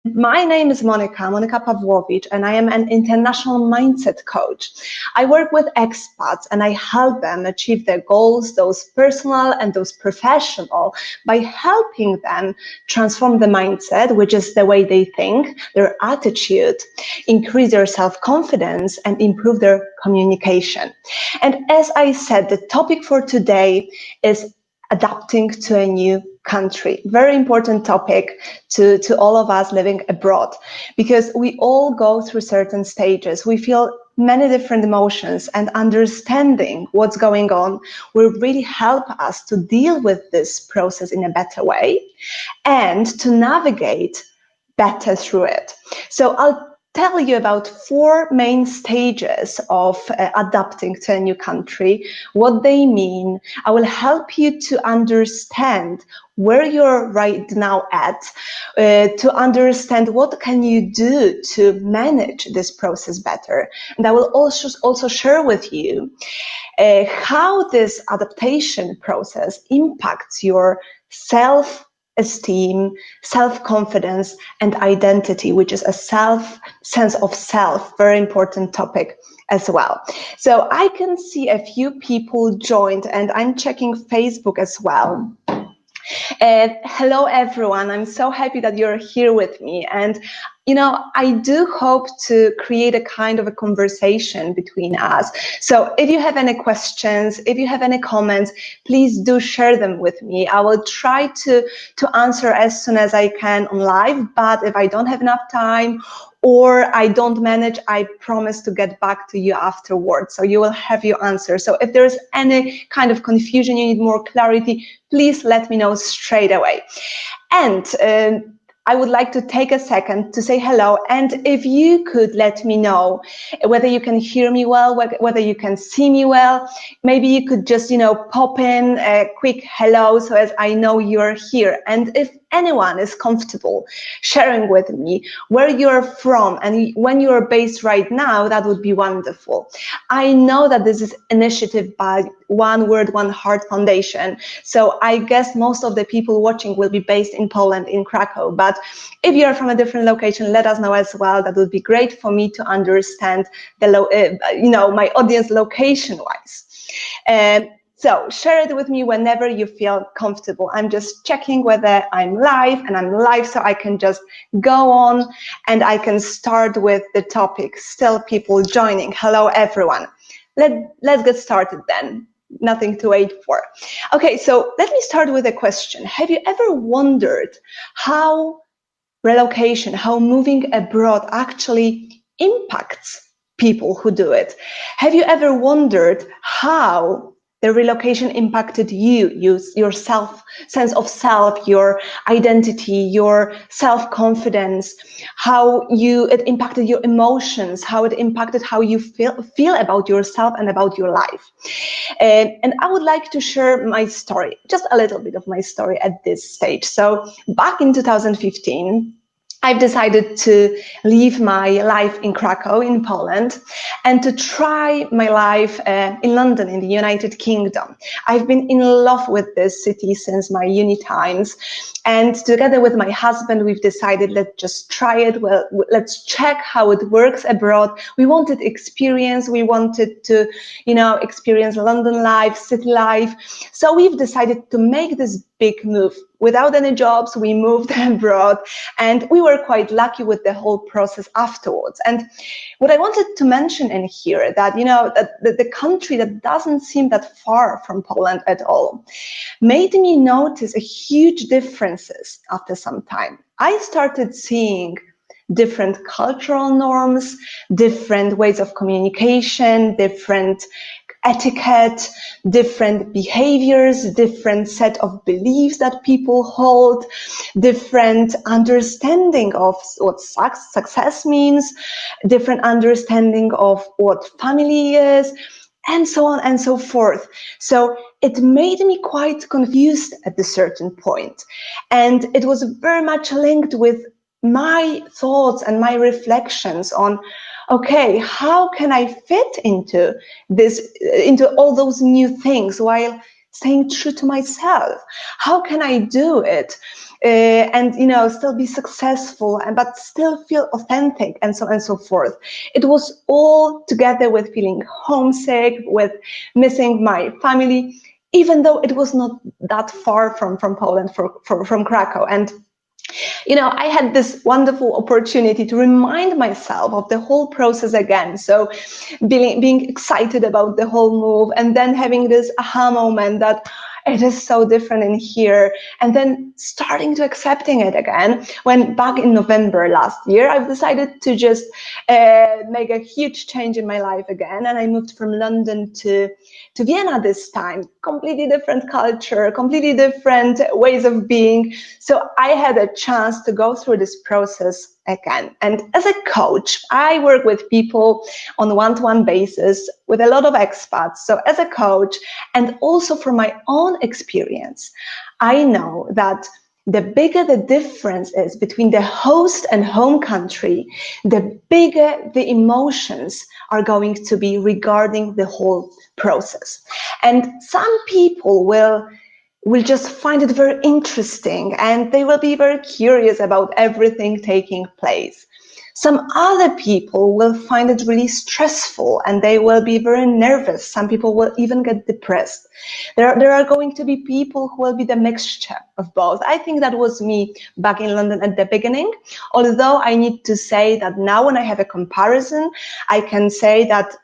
My name is Monika Pawłowicz, and I am an international mindset coach. I work with expats and I help them achieve their goals, those personal and those professional, by helping them transform the mindset, which is the way they think, their attitude, increase their self-confidence, and improve their communication. And as I said, the topic for today is adapting to a new country. Very important topic to all of us living abroad, because we all go through certain stages. We feel many different emotions, and understanding what's going on will really help us to deal with this process in a better way and to navigate better through it. So I'll tell you about 4 main stages of adapting to a new country, what they mean. I will help you to understand where you're right now at, to understand what can you do to manage this process better. And I will also share with you how this adaptation process impacts your self-esteem, self-confidence, and identity, which is a sense of self, very important topic as well. So I can see a few people joined, and I'm checking Facebook as well. Hello everyone, I'm so happy that you're here with me, and I do hope to create a kind of a conversation between us. So if you have any questions, if you have any comments, please do share them with me. I will try to answer as soon as I can on live, but if I don't have enough time or I don't manage, I promise to get back to you afterwards. So you will have your answer. So if there's any kind of confusion, you need more clarity, please let me know straight away. And I would like to take a second to say hello, and if you could let me know whether you can hear me well, whether you can see me well, maybe you could just, pop in a quick hello so as I know you're here. And if anyone is comfortable sharing with me where you're from and when you're based right now, that would be wonderful. I know that this is initiative by One World, One Heart Foundation. So I guess most of the people watching will be based in Poland, in Krakow. But if you're from a different location, let us know as well. That would be great for me to understand my audience location-wise. So share it with me whenever you feel comfortable. I'm just checking whether I'm live, and I'm live, so I can just go on and I can start with the topic. Still people joining. Hello, everyone. Let's get started then. Nothing to wait for. Okay, so let me start with a question. Have you ever wondered how relocation, how moving abroad actually impacts people who do it? Have you ever wondered how the relocation impacted you, your sense of self, your identity, your self-confidence, how it impacted your emotions, how it impacted how you feel about yourself and about your life? And I would like to share my story, just a little bit of my story at this stage. So back in 2015, I've decided to leave my life in Krakow, in Poland, and to try my life in London, in the United Kingdom. I've been in love with this city since my uni times, and together with my husband, we've decided, let's just try it. Well, let's check how it works abroad. We wanted experience. We wanted to, experience London life, city life. So we've decided to make this big move. Without any jobs, we moved abroad, and we were quite lucky with the whole process afterwards. And what I wanted to mention in here, that the country that doesn't seem that far from Poland at all, made me notice a huge differences after some time. I started seeing different cultural norms, different ways of communication, different etiquette, different behaviors, different set of beliefs that people hold, different understanding of what success means, different understanding of what family is, and so on and so forth. So it made me quite confused at a certain point. And it was very much linked with my thoughts and my reflections on, okay, how can I fit into all those new things while staying true to myself. How can I do it? And still be successful, but still feel authentic, and so on and so forth. It was all together with feeling homesick, with missing my family, even though it was not that far from Poland, from Krakow. And I had this wonderful opportunity to remind myself of the whole process again. So being excited about the whole move, and then having this aha moment that it is so different in here, and then starting to accepting it again, when back in November last year, I've decided to just make a huge change in my life again. And I moved from London to Vienna this time. Completely different culture, completely different ways of being. So I had a chance to go through this process again. And as a coach, I work with people on a one-to-one basis with a lot of expats. So as a coach, and also from my own experience, I know that the bigger the difference is between the host and home country, the bigger the emotions are going to be regarding the whole process. And some people will just find it very interesting, and they will be very curious about everything taking place. Some other people will find it really stressful, and they will be very nervous. Some people will even get depressed. There are going to be people who will be the mixture of both. I think that was me back in London at the beginning, although I need to say that now when I have a comparison, I can say that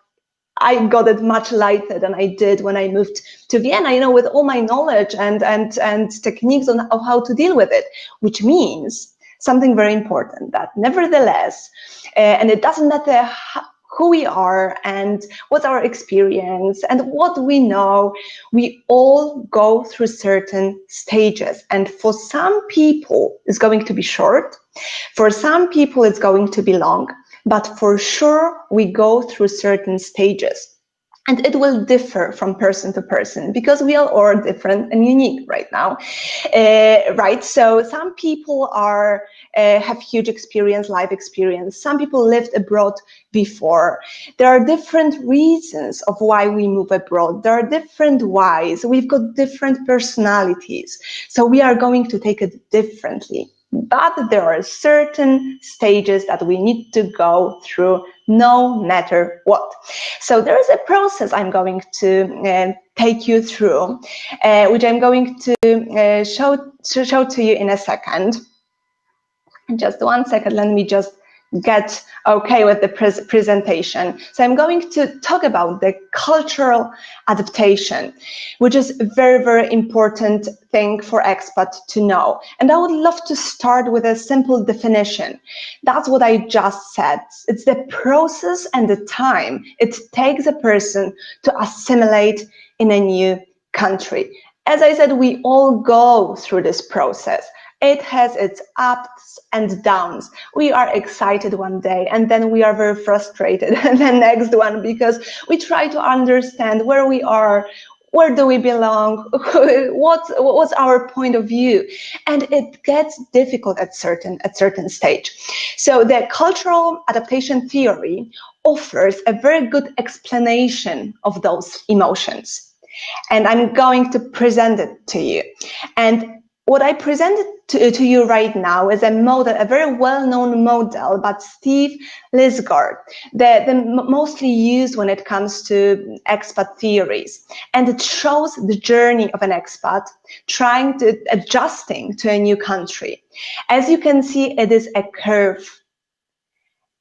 I got it much lighter than I did when I moved to Vienna, with all my knowledge and techniques of how to deal with it, which means something very important, that nevertheless, and it doesn't matter who we are and what's our experience and what we know, we all go through certain stages. And for some people, it's going to be short. For some people, it's going to be long. But for sure, we go through certain stages. And it will differ from person to person, because we all are different and unique right now, right? So some people have huge experience, life experience. Some people lived abroad before. There are different reasons of why we move abroad. There are different whys. We've got different personalities. So we are going to take it differently. But there are certain stages that we need to go through no matter what. So there is a process I'm going to take you through, which I'm going to show to you in a second. Just 1 second, let me just get okay with the presentation. So I'm going to talk about the cultural adaptation, which is a very, very important thing for expats to know. And I would love to start with a simple definition. That's what I just said. It's the process and the time it takes a person to assimilate in a new country. As I said, we all go through this process. It has its ups and downs. We are excited one day, and then we are very frustrated the next one, because we try to understand where we are, where do we belong, what's our point of view, and it gets difficult at certain stage. So the cultural adaptation theory offers a very good explanation of those emotions, and I'm going to present it to you. And what I presented to you right now is a model, a very well-known model, but Steve Lisgard, the mostly used when it comes to expat theories. And it shows the journey of an expat adjusting to a new country. As you can see, it is a curve.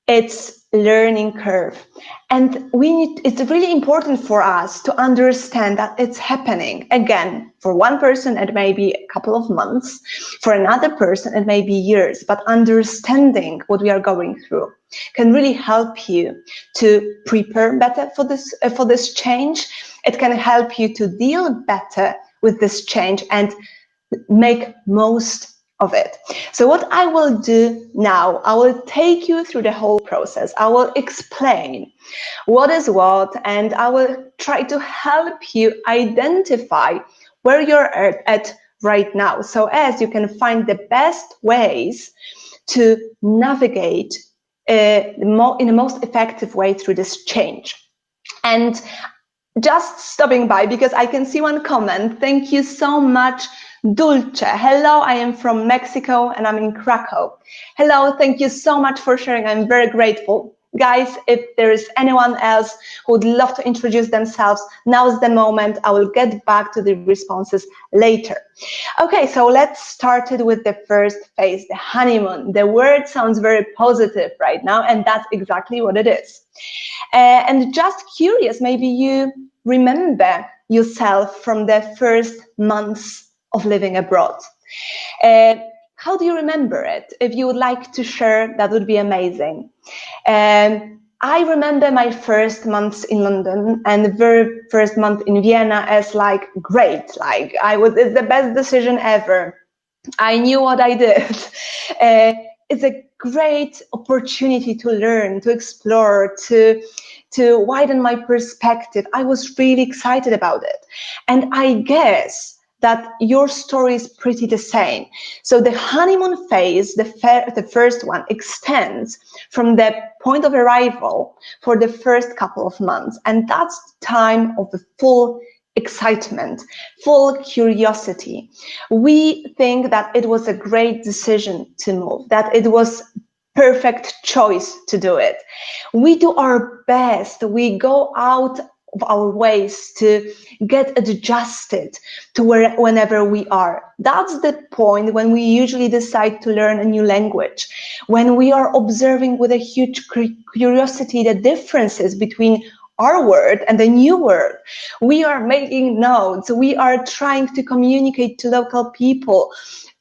It's learning curve. And it's really important for us to understand that it's happening. Again, for one person, it may be a couple of months. For another person, it may be years. But understanding what we are going through can really help you to prepare better for this change. It can help you to deal better with this change and make most of it. So what I will do now, I will take you through the whole process. I will explain what is what, and I will try to help you identify where you're at right now, so as you can find the best ways to navigate in the most effective way through this change. And just stopping by because I can see one comment. Thank you so much, Dulce. Hello, I am from Mexico and I'm in Krakow. Hello, thank you so much for sharing. I'm very grateful. Guys, if there is anyone else who would love to introduce themselves, now's the moment. I will get back to the responses later. Okay, so let's start it with the first phase, the honeymoon. The word sounds very positive right now, and that's exactly what it is. And just curious, maybe you remember yourself from the first months of living abroad. How do you remember it? If you would like to share, that would be amazing. I remember my first months in London and the very first month in Vienna as like great, like it's the best decision ever. I knew what I did. It's a great opportunity to learn, to explore, to widen my perspective. I was really excited about it. And I guess that your story is pretty the same. So the honeymoon phase, the first one, extends from the point of arrival for the first couple of months. And that's the time of the full excitement, full curiosity. We think that it was a great decision to move, that it was perfect choice to do it. We do our best. We go out of our ways to get adjusted to whenever we are. That's the point when we usually decide to learn a new language, when we are observing with a huge curiosity the differences between our world and the new world. We are making notes, we are trying to communicate to local people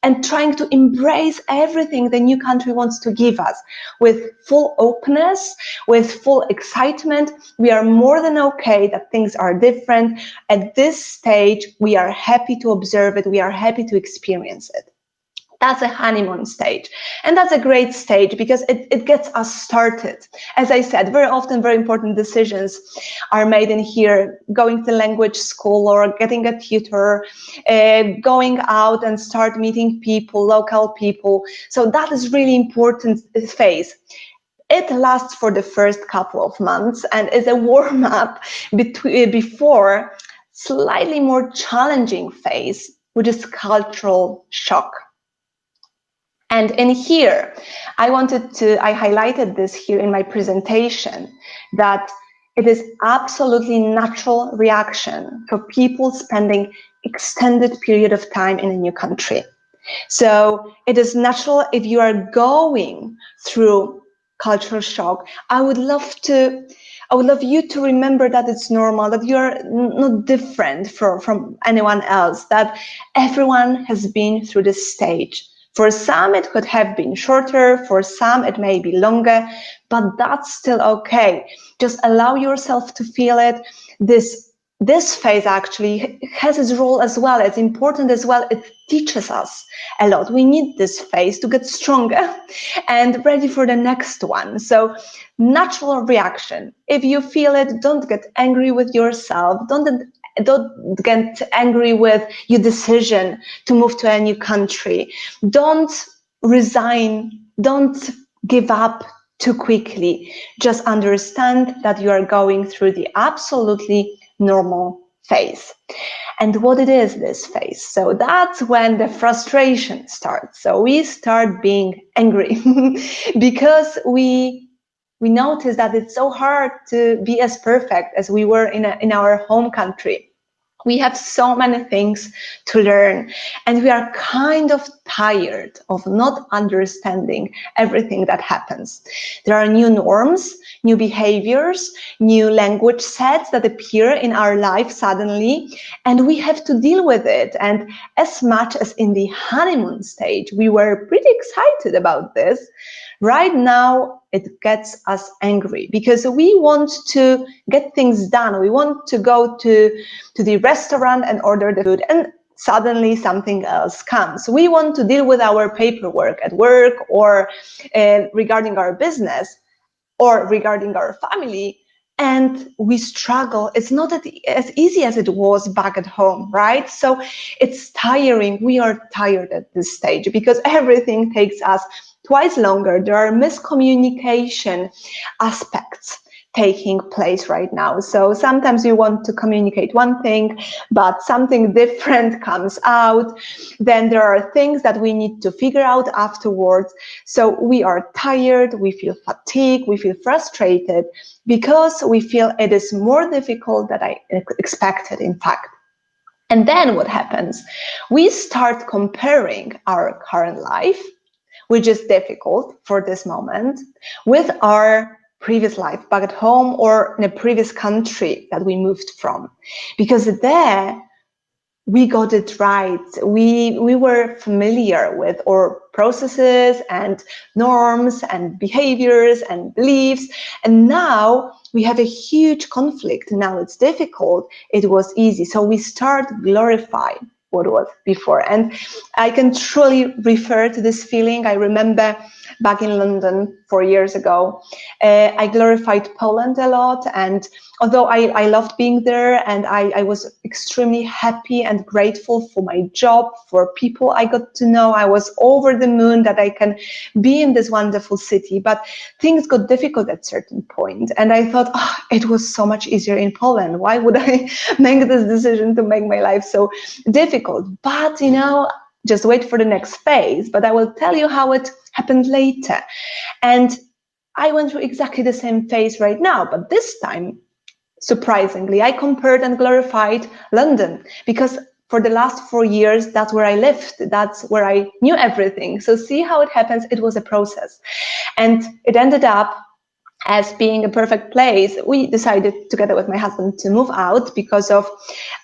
and trying to embrace everything the new country wants to give us with full openness, with full excitement. We are more than okay that things are different. At this stage, we are happy to observe it. We are happy to experience it. That's a honeymoon stage. And that's a great stage because it gets us started. As I said, very often very important decisions are made in here, going to language school or getting a tutor, going out and start meeting people, local people. So that is really important phase. It lasts for the first couple of months and is a warm-up before slightly more challenging phase, which is cultural shock. And in here, I highlighted this here in my presentation, that it is absolutely natural reaction for people spending extended period of time in a new country. So it is natural if you are going through cultural shock. I would love you to remember that it's normal, that you're not different from anyone else, that everyone has been through this stage. For some, it could have been shorter, for some, it may be longer, but that's still okay. Just allow yourself to feel it. This phase actually has its role as well. It's important as well. It teaches us a lot. We need this phase to get stronger and ready for the next one. So natural reaction. If you feel it, don't get angry with yourself. Don't get angry with your decision to move to a new country. Don't resign. Don't give up too quickly. Just understand that you are going through the absolutely normal phase. And what it is, this phase? So that's when the frustration starts. So we start being angry because we notice that it's so hard to be as perfect as we were in our home country. We have so many things to learn, and we are kind of tired of not understanding everything that happens. There are new norms, new behaviors, new language sets that appear in our life suddenly, and we have to deal with it. And as much as in the honeymoon stage, we were pretty excited about this, right now it gets us angry because we want to get things done. We want to go to the restaurant and order the food, and suddenly something else comes. We want to deal with our paperwork at work or regarding our business or regarding our family, and we struggle. It's not as easy as it was back at home, right? So it's tiring. We are tired at this stage because everything takes us twice longer. There are miscommunication aspects. taking place right now. So sometimes we want to communicate one thing, but something different comes out. Then there are things that we need to figure out afterwards. So we are tired, we feel fatigued, we feel frustrated because we feel it is more difficult than I expected, in fact. And then what happens? We start comparing our current life, which is difficult for this moment, with our previous life back at home or in a previous country that we moved from. Because there we got it right. We were familiar with our processes and norms and behaviors and beliefs. And now we have a huge conflict. Now it's difficult. It was easy. So we start glorifying what was before. And I can truly refer to this feeling. I remember back in London 4 years ago, I glorified Poland a lot. And although I loved being there and I was extremely happy and grateful for my job, for people I got to know, I was over the moon that I can be in this wonderful city. But things got difficult at a certain point. And I thought, it was so much easier in Poland. Why would I make this decision to make my life so difficult? But, just wait for the next phase. But I will tell you how it happened later. And I went through exactly the same phase right now, but this time, surprisingly, I compared and glorified London because for the last 4 years, that's where I lived. That's where I knew everything. So see how it happens. It was a process. And it ended up as being a perfect place. We decided together with my husband to move out because of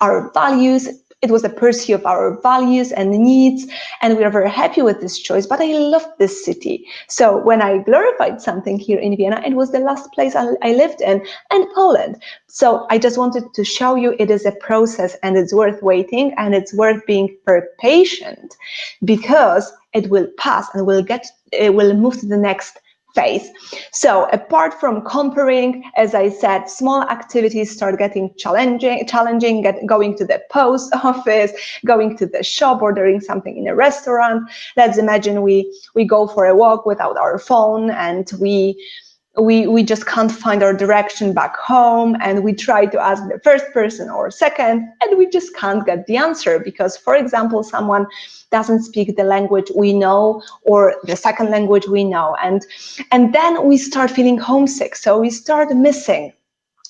our values. It was a pursuit of our values and needs, and we are very happy with this choice, but I loved this city. So when I glorified something here in Vienna, it was the last place I lived in, and Poland. So I just wanted to show you it is a process, and it's worth waiting, and it's worth being very patient, because it will pass, and it will move to the next phase. So apart from comparing, as I said, small activities start getting challenging, going to the post office, going to the shop, ordering something in a restaurant. Let's imagine we go for a walk without our phone, and we just can't find our direction back home, and we try to ask the first person or second, and we just can't get the answer because, for example, someone doesn't speak the language we know or the second language we know, and then we start feeling homesick. So we start missing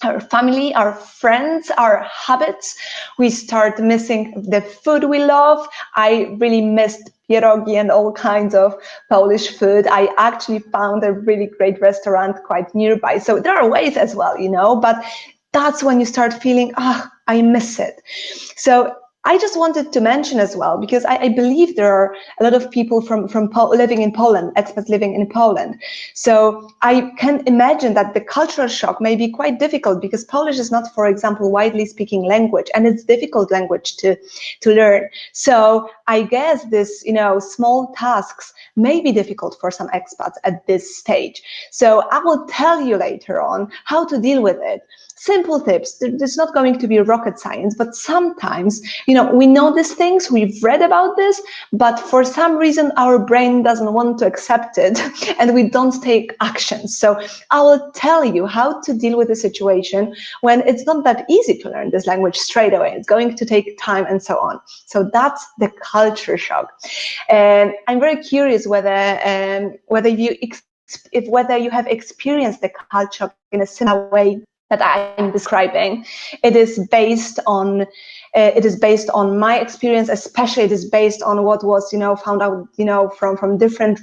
our family, our friends, our habits. We start missing the food we love. I really missed pierogi and all kinds of Polish food. I actually found a really great restaurant quite nearby. So there are ways as well, but that's when you start feeling, I miss it. So I just wanted to mention as well, because I believe there are a lot of people from living in Poland, expats living in Poland. So I can imagine that the cultural shock may be quite difficult because Polish is not, for example, widely speaking language, and it's difficult language to learn. So I guess this, small tasks may be difficult for some expats at this stage. So I will tell you later on how to deal with it. Simple tips. There's not going to be rocket science, but sometimes, we know these things, we've read about this, but for some reason our brain doesn't want to accept it and we don't take action. So I will tell you how to deal with the situation when it's not that easy to learn this language straight away. It's going to take time and so on. So that's the culture shock. And I'm very curious whether you have experienced the culture shock in a similar way that I'm describing. It is based on my experience, especially it is based on what was found out from different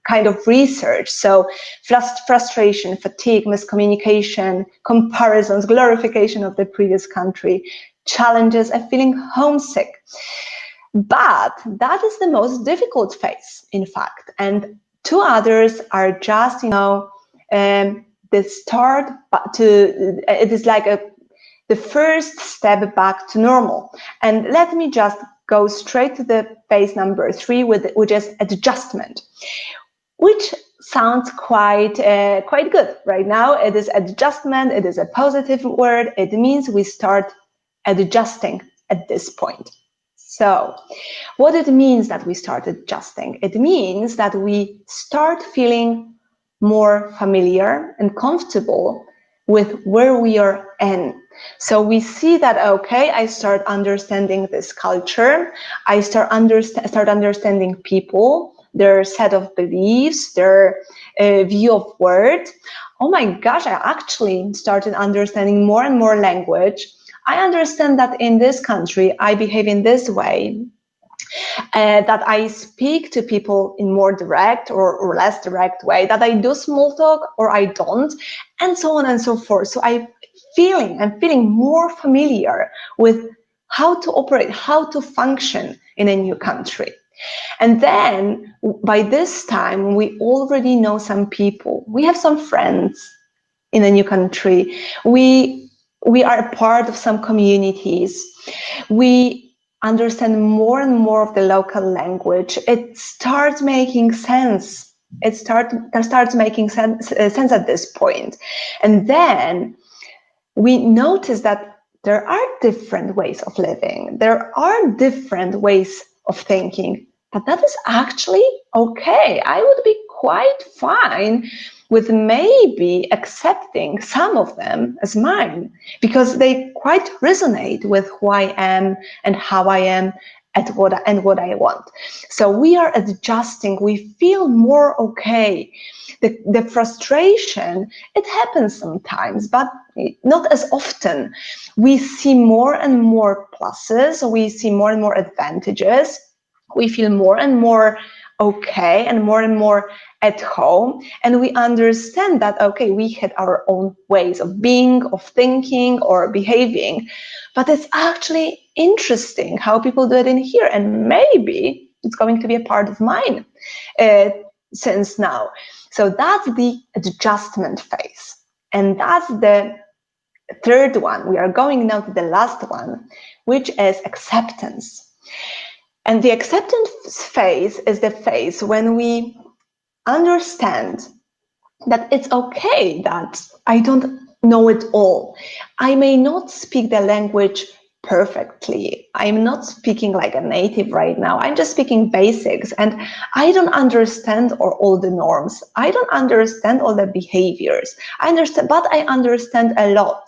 kind of research. So frustration, fatigue, miscommunication, comparisons, glorification of the previous country, challenges, and feeling homesick. But that is the most difficult phase, in fact, and two others are just the start it is like the first step back to normal. And let me just go straight to the phase number 3, which is adjustment, which sounds quite good right now. It is adjustment. It is a positive word. It means we start adjusting at this point. So what it means that we start adjusting? It means that we start feeling more familiar and comfortable with where we are in. So we see that, okay, I start understanding this culture, I start understanding people, their set of beliefs, their view of world. Oh my gosh, I actually started understanding more and more language. I understand that in this country, I behave in this way, that I speak to people in more direct or less direct way, that I do small talk or I don't, and so on and so forth. So I'm feeling more familiar with how to operate, how to function in a new country. And then by this time, we already know some people. We have some friends in a new country. We are a part of some communities. We understand more and more of the local language. It starts making sense. It starts making sense at this point. And then we notice that there are different ways of living. There are different ways of thinking, but that is actually okay. I would be quite fine with maybe accepting some of them as mine, because they quite resonate with who I am and how I am and what I want. So we are adjusting, we feel more okay. The frustration, it happens sometimes, but not as often. We see more and more pluses, we see more and more advantages, we feel more and more okay and more at home, and we understand that, okay, we had our own ways of being, of thinking or behaving, but it's actually interesting how people do it in here, and maybe it's going to be a part of mine since now. So that's the adjustment phase, and that's the third one. We are going now to the last one, which is acceptance. And the acceptance phase is the phase when we understand that it's okay that I don't know it all. I may not speak the language perfectly. I'm not speaking like a native right now. I'm just speaking basics, and I don't understand all the norms. I don't understand all the behaviors. But I understand a lot,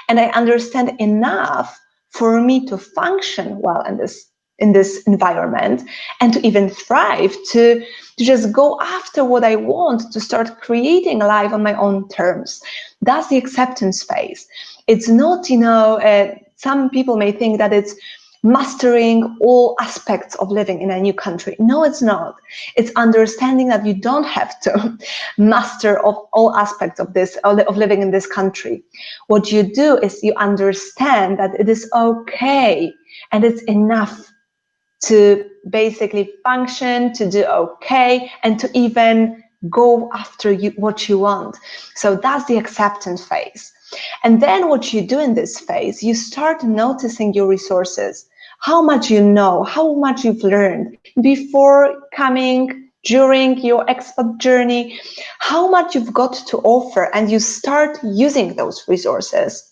and I understand enough for me to function well in this environment, and to even thrive, to just go after what I want, to start creating life on my own terms. That's the acceptance phase. It's not, some people may think that it's mastering all aspects of living in a new country. No, it's not. It's understanding that you don't have to master of all aspects of living in this country. What you do is you understand that it is okay and it's enough to basically function, to do okay, and to even go after what you want. So that's the acceptance phase. And then what you do in this phase, you start noticing your resources, how much you know, how much you've learned before coming, during your expat journey, how much you've got to offer, and you start using those resources.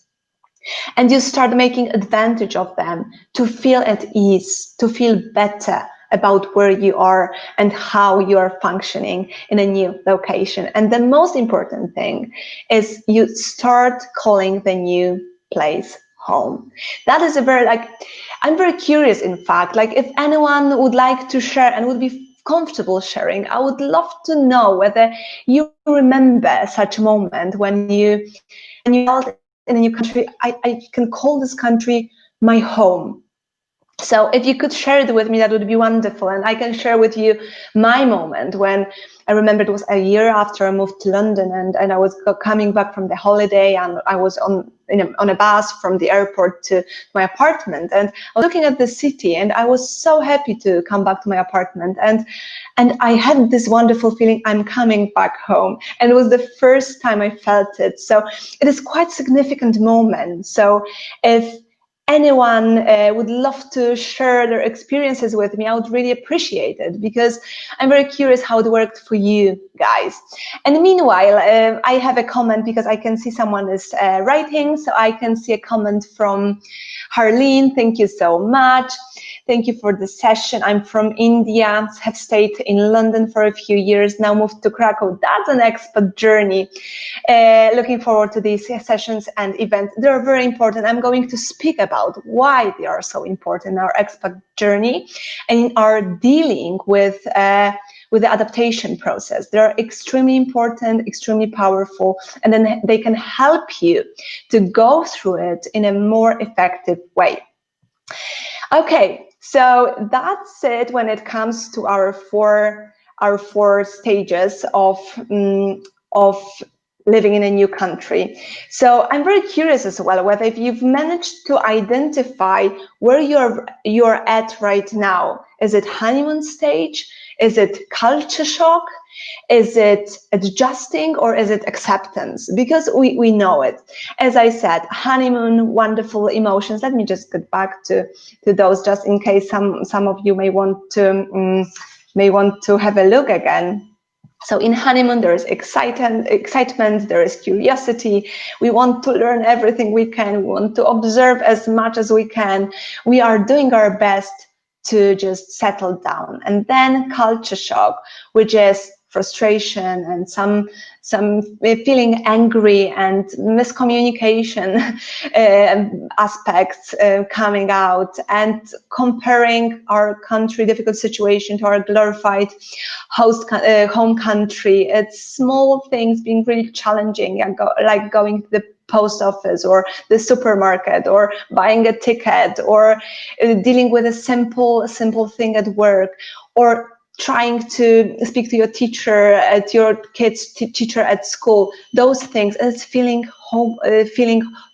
And you start making advantage of them to feel at ease, to feel better about where you are and how you are functioning in a new location. And the most important thing is you start calling the new place home. That is I'm very curious, in fact, if anyone would like to share and would be comfortable sharing, I would love to know whether you remember such a moment when you felt in a new country, I can call this country my home. So if you could share it with me, that would be wonderful. And I can share with you my moment when I remember it was a year after I moved to London, and I was coming back from the holiday, and I was on a bus from the airport to my apartment, and I was looking at the city, and I was so happy to come back to my apartment, and I had this wonderful feeling, I'm coming back home, and it was the first time I felt it. So it is quite a significant moment. So if anyone would love to share their experiences with me, I would really appreciate it, because I'm very curious how it worked for you guys. And meanwhile, I have a comment, because I can see someone is writing, so I can see a comment from Harleen. Thank you so much. Thank you for the session. I'm from India, have stayed in London for a few years, now moved to Krakow. That's an expat journey. Looking forward to these sessions and events. They're very important. I'm going to speak about why they are so important in our expat journey and in our dealing with the adaptation process. They're extremely important, extremely powerful, and then they can help you to go through it in a more effective way. Okay, so that's it when it comes to our four stages of living in a new country. So I'm very curious as well whether if you've managed to identify where you're at right now. Is it honeymoon stage? Is it culture shock? Is it adjusting, or is it acceptance? Because we know it. As I said, honeymoon, wonderful emotions. Let me just get back to those, just in case some of you may want to have a look again. So in honeymoon, there is excitement, there is curiosity. We want to learn everything we can. We want to observe as much as we can. We are doing our best to just settle down. And then culture shock, which is frustration and some feeling angry and miscommunication aspects coming out, and comparing our country difficult situation to our glorified home country. It's small things being really challenging, like going to the post office or the supermarket, or buying a ticket, or dealing with a simple thing at work, or trying to speak to your teacher, at your kid's teacher at school. Those things, and it's feeling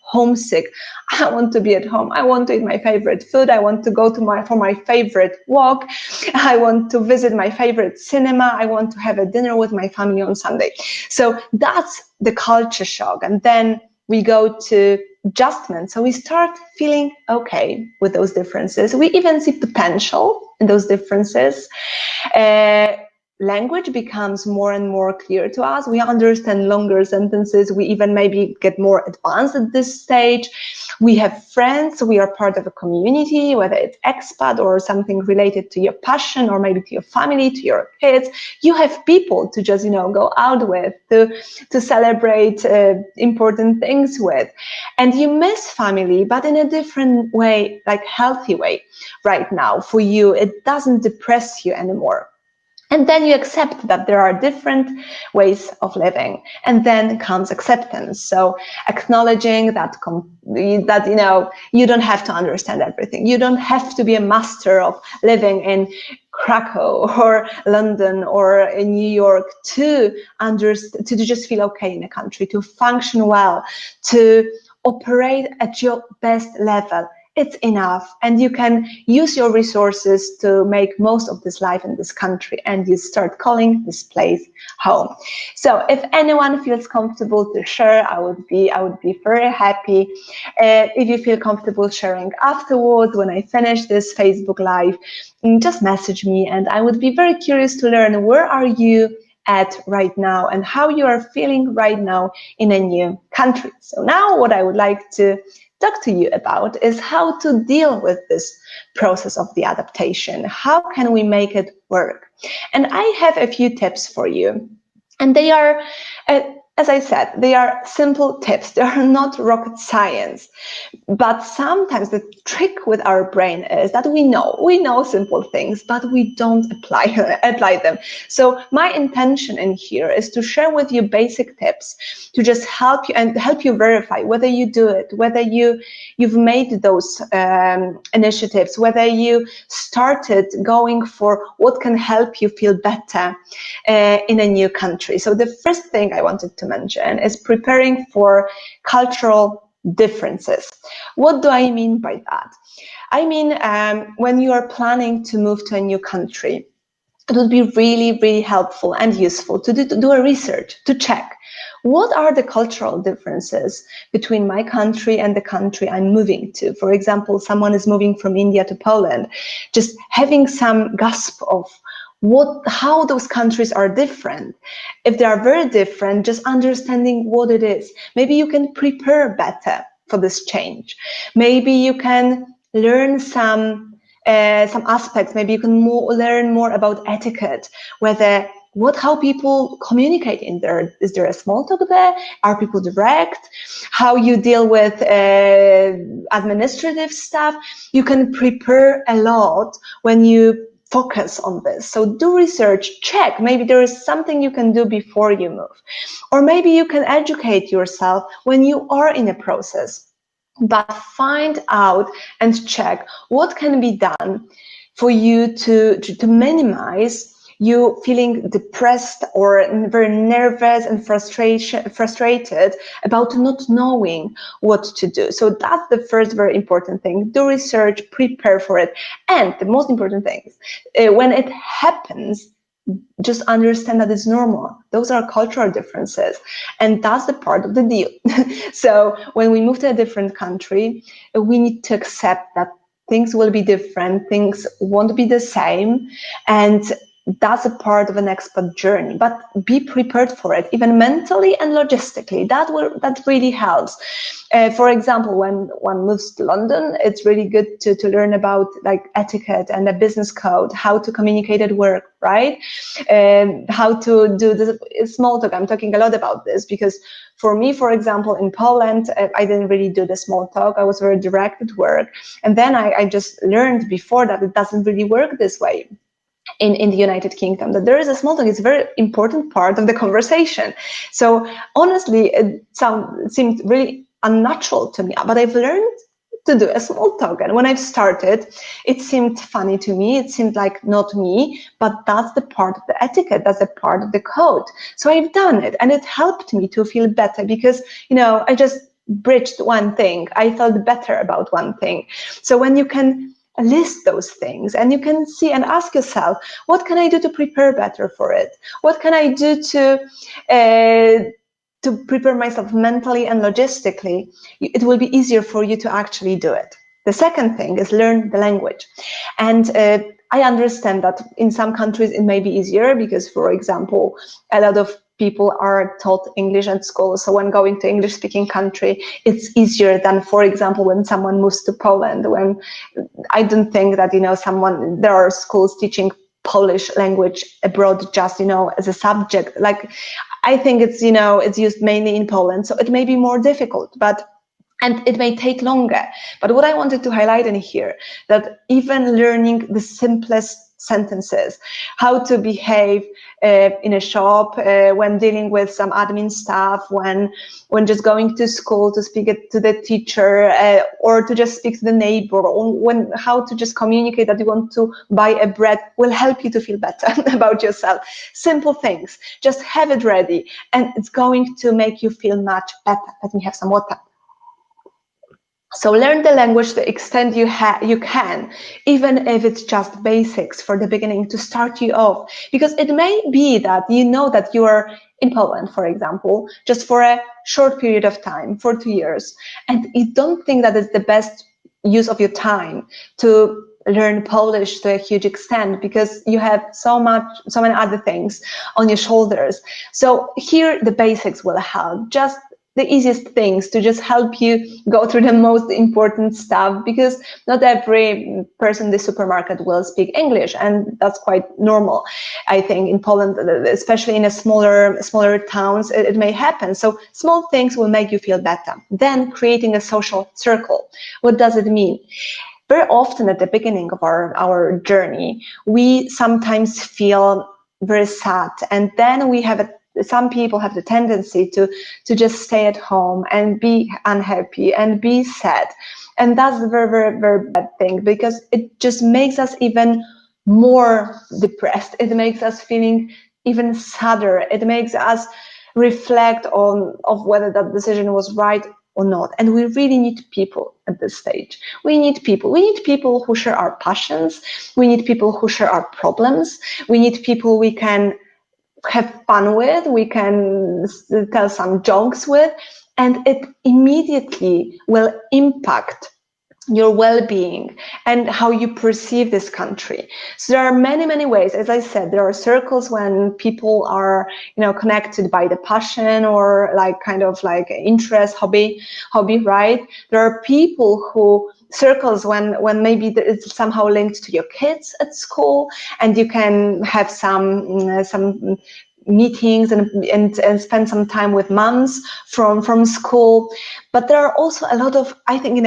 homesick. I want to be at home. I want to eat my favorite food. I want to go for my favorite walk. I want to visit my favorite cinema. I want to have a dinner with my family on Sunday. So that's the culture shock. And then we go to adjustment. So we start feeling okay with those differences. We even see potential in those differences. Language becomes more and more clear to us. We understand longer sentences. We even maybe get more advanced at this stage. We have friends. We are part of a community, whether it's expat or something related to your passion, or maybe to your family, to your kids. You have people to just, go out with, to celebrate important things with. And you miss family, but in a different way, like healthy way right now for you. It doesn't depress you anymore. And then you accept that there are different ways of living, and then comes acceptance. So acknowledging that you don't have to understand everything. You don't have to be a master of living in Krakow or London or in New York to just feel okay in a country, to function well, to operate at your best level. It's enough, and you can use your resources to make most of this life in this country, and you start calling this place home. So if anyone feels comfortable to share, I would be very happy. If you feel comfortable sharing afterwards, when I finish this Facebook Live, just message me, and I would be very curious to learn where are you at right now and how you are feeling right now in a new country. So now what I would like to talk to you about is how to deal with this process of the adaptation. How can we make it work? And I have a few tips for you. And they are, as I said, they are simple tips. They are not rocket science. But sometimes the trick with our brain is that we know simple things, but we don't apply them. So my intention in here is to share with you basic tips to just help you verify whether you do it, whether you've made those initiatives, whether you started going for what can help you feel better in a new country. So the first thing I wanted to mention is preparing for cultural differences. What do I mean by that? I mean, when you are planning to move to a new country, it would be really, really helpful and useful to do a research, to check what are the cultural differences between my country and the country I'm moving to. For example, someone is moving from India to Poland, just having some grasp of how those countries are different. If they are very different, just understanding what it is. Maybe you can prepare better for this change. Maybe you can learn some aspects. Maybe you can learn more about etiquette, how people communicate in there. Is there a small talk there? Are people direct? How you deal with administrative stuff? You can prepare a lot when you focus on this. So do research, check. Maybe there is something you can do before you move. Or maybe you can educate yourself when you are in a process. But find out and check what can be done for you to minimize you feeling depressed or very nervous and frustrated about not knowing what to do. So that's the first very important thing. Do research, prepare for it. And the most important thing is when it happens, just understand that it's normal. Those are cultural differences, and that's the part of the deal. So when we move to a different country, we need to accept that things will be different, things won't be the same, and that's a part of an expat journey. But be prepared for it, even mentally and logistically. That really helps. For example, when one moves to London, it's really good to learn about like etiquette and a business code, how to communicate at work, right? How to do the small talk. I'm talking a lot about this because for me, for example, in Poland, I didn't really do the small talk. I was very direct at work. And then I just learned before that it doesn't really work this way. In the United Kingdom, that there is a small talk. It's a very important part of the conversation. So honestly, it seemed really unnatural to me, but I've learned to do a small talk. And when I've started, it seemed funny to me. It seemed like not me, but that's the part of the etiquette. That's a part of the code. So I've done it, and it helped me to feel better because, I just bridged one thing. I felt better about one thing. So when you can list those things and you can see and ask yourself, what can I do to prepare better for it? What can I do to prepare myself mentally and logistically? It will be easier for you to actually do it. The second thing is learn the language. And I understand that in some countries it may be easier because, for example, a lot of people are taught English at school. So when going to English-speaking country, it's easier than, for example, when someone moves to Poland. When I don't think that, there are schools teaching Polish language abroad just, as a subject. Like, I think it's, it's used mainly in Poland. So it may be more difficult, and it may take longer. But what I wanted to highlight in here, that even learning the simplest sentences, how to behave in a shop, when dealing with some admin stuff, when just going to school to speak to the teacher, or to just speak to the neighbor, or how to just communicate that you want to buy a bread, will help you to feel better about yourself. Simple things, just have it ready, and it's going to make you feel much better. Let me have some water. So learn the language to the extent you can, even if it's just basics for the beginning to start you off. Because it may be that that you are in Poland, for example, just for a short period of time, for 2 years, and you don't think that it's the best use of your time to learn Polish to a huge extent because you have so many other things on your shoulders. So here the basics will help. Just the easiest things to just help you go through the most important stuff, because not every person in the supermarket will speak English, and that's quite normal. I think in Poland, especially in a smaller towns, it may happen. So small things will make you feel better. Then creating a social circle. What does it mean? Very often at the beginning of our journey, we sometimes feel very sad, and then some people have the tendency to just stay at home and be unhappy and be sad. And that's a very, very, very bad thing, because it just makes us even more depressed. It makes us feeling even sadder. It makes us reflect on whether that decision was right or not. And we really need people at this stage. We need people. We need people who share our passions. We need people who share our problems. We need people we can have fun with, we can tell some jokes with, and it immediately will impact your well-being and how you perceive this country. So there are many, many ways. As I said, there are circles when people are, connected by the passion or like kind of like interest, hobby, right? There are people who circles when maybe it's somehow linked to your kids at school, and you can have some meetings and spend some time with moms from school. But there are also a lot of, I think,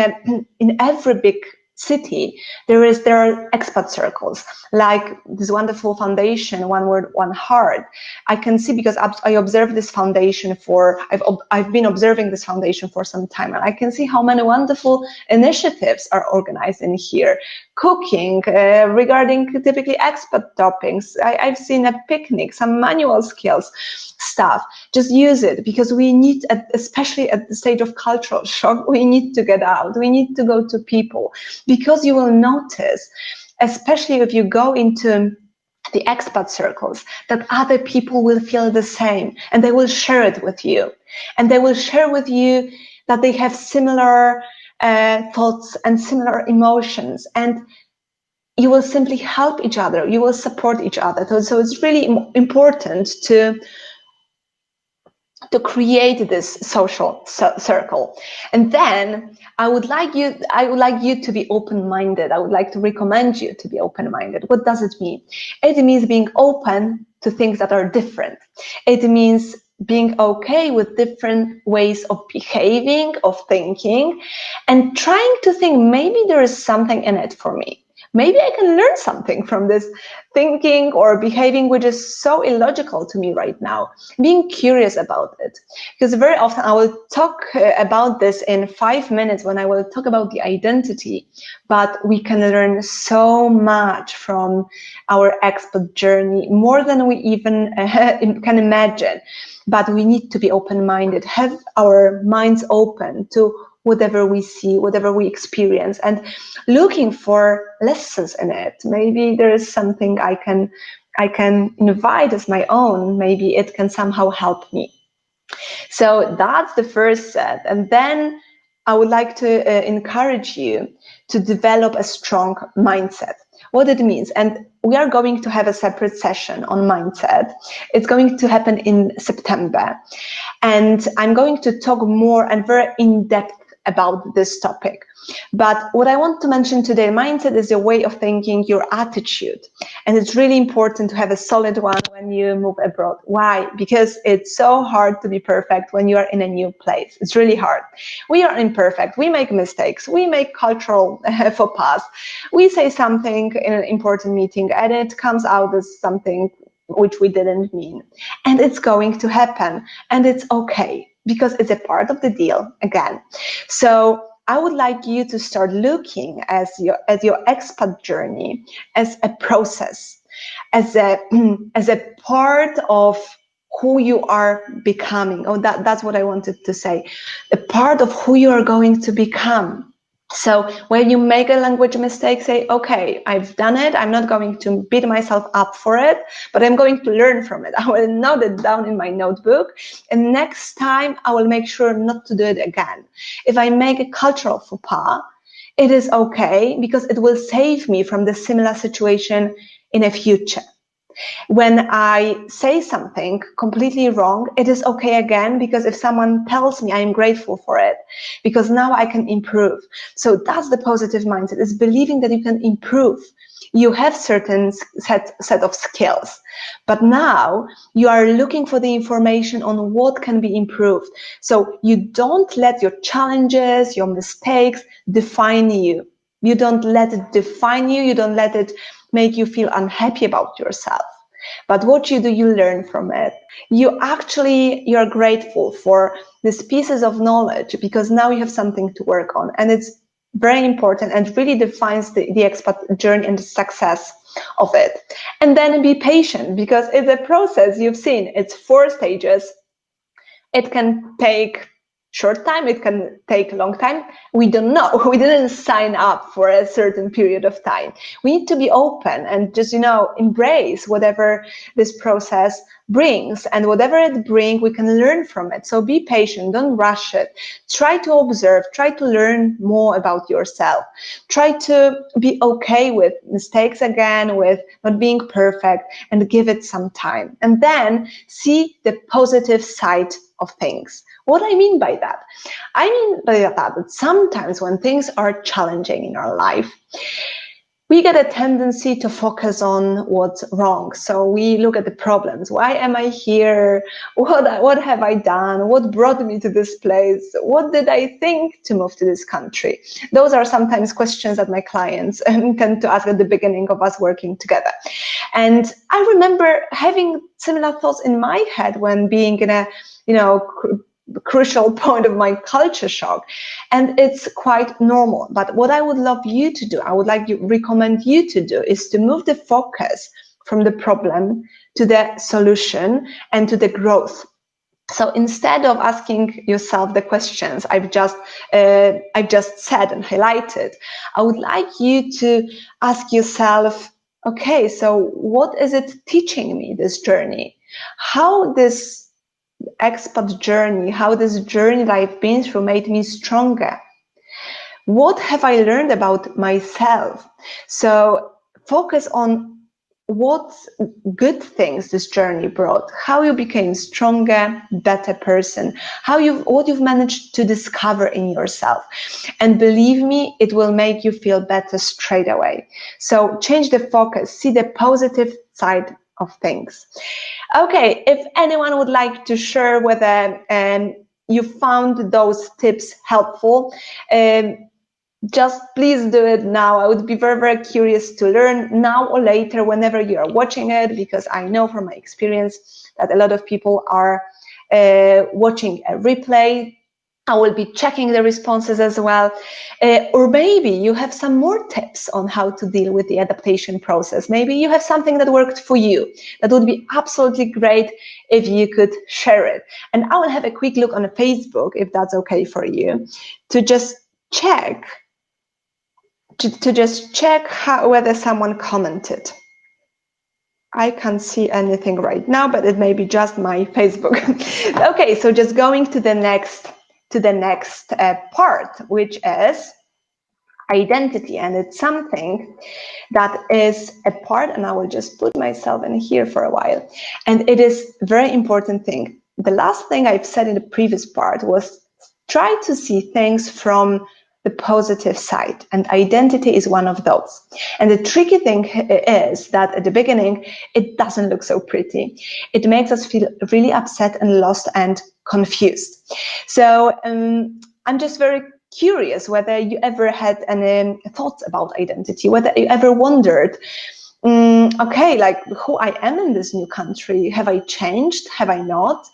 in every big city, there are expat circles, like this wonderful foundation, One World, One Heart. I can see, because I observe this foundation I've been observing this foundation for some time, and I can see how many wonderful initiatives are organized in here. Cooking, regarding typically expat toppings. I've seen a picnic, some manual skills stuff. Just use it, because we need, especially at the stage of cultural shock, we need to get out. We need to go to people, because you will notice, especially if you go into the expat circles, that other people will feel the same, and they will share it with you. And they will share with you that they have similar thoughts and similar emotions, and you will simply help each other. You will support each other. So it's really important to create this social circle. And then I would like you to be open-minded. I would like to recommend you to be open-minded. What does it mean? It means being open to things that are different. It means being okay with different ways of behaving, of thinking, and trying to think, maybe there is something in it for me. Maybe I can learn something from this thinking or behaving which is so illogical to me right now. Being curious about it. Because very often I will talk about this in 5 minutes when I will talk about the identity, but we can learn so much from our expat journey, more than we even can imagine. But we need to be open-minded, have our minds open to whatever we see, whatever we experience, and looking for lessons in it. Maybe there is something I can invite as my own. Maybe it can somehow help me. So that's the first set. And then I would like to encourage you to develop a strong mindset. What it means, and we are going to have a separate session on mindset. It's going to happen in September, and I'm going to talk more and very in-depth about this topic. But what I want to mention today, mindset is a way of thinking, your attitude. And it's really important to have a solid one when you move abroad. Why? Because it's so hard to be perfect when you are in a new place. It's really hard. We are imperfect. We make mistakes. We make cultural faux pas. We say something in an important meeting and it comes out as something which we didn't mean. And it's going to happen. And it's okay, because it's a part of the deal again. So I would like you to start looking at your expat journey as a process, as a part of who you are becoming. Oh, that's what I wanted to say. A part of who you are going to become. So when you make a language mistake, say, okay, I've done it. I'm not going to beat myself up for it, but I'm going to learn from it. I will note it down in my notebook. And next time I will make sure not to do it again. If I make a cultural faux pas, it is okay, because it will save me from the similar situation in the future. When I say something completely wrong, it is okay again, because if someone tells me, I am grateful for it, because now I can improve. So that's the positive mindset, is believing that you can improve. You have certain set of skills, but now you are looking for the information on what can be improved. So you don't let your challenges, your mistakes define you. You don't let it define you. You don't let it make you feel unhappy about yourself. But what you do, you learn from it. You're grateful for these pieces of knowledge, because now you have something to work on. And it's very important and really defines the expat journey and the success of it. And then be patient, because it's a process. You've seen it's 4 stages. It can take short time, it can take a long time. We don't know. We didn't sign up for a certain period of time. We need to be open and just, embrace whatever this process brings, and whatever it brings, we can learn from it. So be patient, don't rush it. Try to observe, try to learn more about yourself. Try to be okay with mistakes again, with not being perfect, and give it some time. And then see the positive side of things. What I mean by that? I mean by that sometimes when things are challenging in our life, we get a tendency to focus on what's wrong. So we look at the problems. Why am I here? What have I done? What brought me to this place? What did I think to move to this country? Those are sometimes questions that my clients tend to ask at the beginning of us working together. And I remember having similar thoughts in my head when being in a, crucial point of my culture shock, and it's quite normal. But what I would love you to do, I would recommend you to do, is to move the focus from the problem to the solution and to the growth. So instead of asking yourself the questions I've just said and highlighted, I would like you to ask yourself, okay, so what is it teaching me, this journey? How this expat journey, how this journey that I've been through made me stronger? What have I learned about myself? So focus on what good things this journey brought, how you became stronger, better person, what you've managed to discover in yourself. And believe me, it will make you feel better straight away. So change the focus, see the positive side of things. Okay, if anyone would like to share whether you found those tips helpful, just please do it now. I would be very, very curious to learn now or later, whenever you are watching it, because I know from my experience that a lot of people are watching a replay. I will be checking the responses as well. Or maybe you have some more tips on how to deal with the adaptation process. Maybe you have something that worked for you. That would be absolutely great if you could share it. And I will have a quick look on Facebook, if that's okay for you, to just check whether someone commented. I can't see anything right now, but it may be just my Facebook. Okay, so just going to the next part, which is identity, and it's something that is a part, and I will just put myself in here for a while, and it is a very important thing. The last thing I've said in the previous part was try to see things from the positive side, and identity is one of those. And the tricky thing is that at the beginning, it doesn't look so pretty. It makes us feel really upset and lost and confused. So I'm just very curious whether you ever had any thoughts about identity, whether you ever wondered, okay, like who I am in this new country, have I changed, have I not?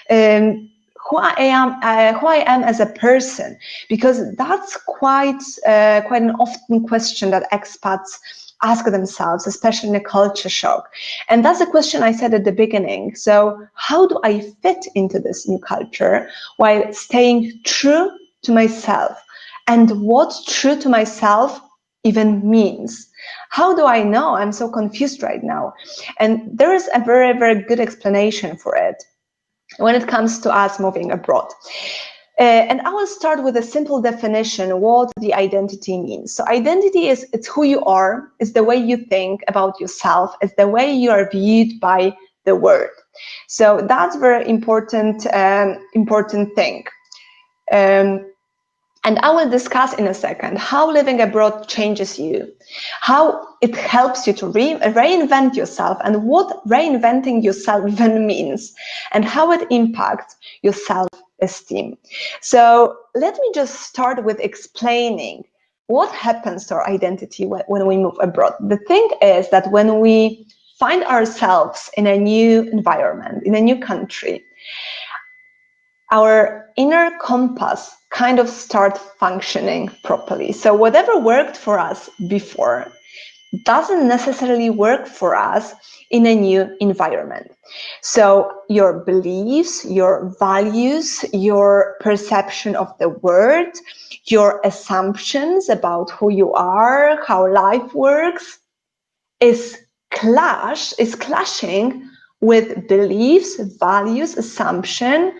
Who I am as a person, because that's quite an often question that expats ask themselves, especially in a culture shock. And that's the question I said at the beginning. So how do I fit into this new culture while staying true to myself? And what true to myself even means? How do I know? I'm so confused right now. And there is a very, very good explanation for it when it comes to us moving abroad. And I will start with a simple definition, what the identity means. So identity it's who you are, it's the way you think about yourself, it's the way you are viewed by the world. So that's very important thing. And I will discuss in a second how living abroad changes you, how it helps you to reinvent yourself, and what reinventing yourself even means, and how it impacts your self-esteem. So let me just start with explaining what happens to our identity when we move abroad. The thing is that when we find ourselves in a new environment, in a new country, our inner compass kind of start functioning properly. So whatever worked for us before doesn't necessarily work for us in a new environment. So your beliefs, your values, your perception of the world, your assumptions about who you are, how life works, is clashing with beliefs, values, assumption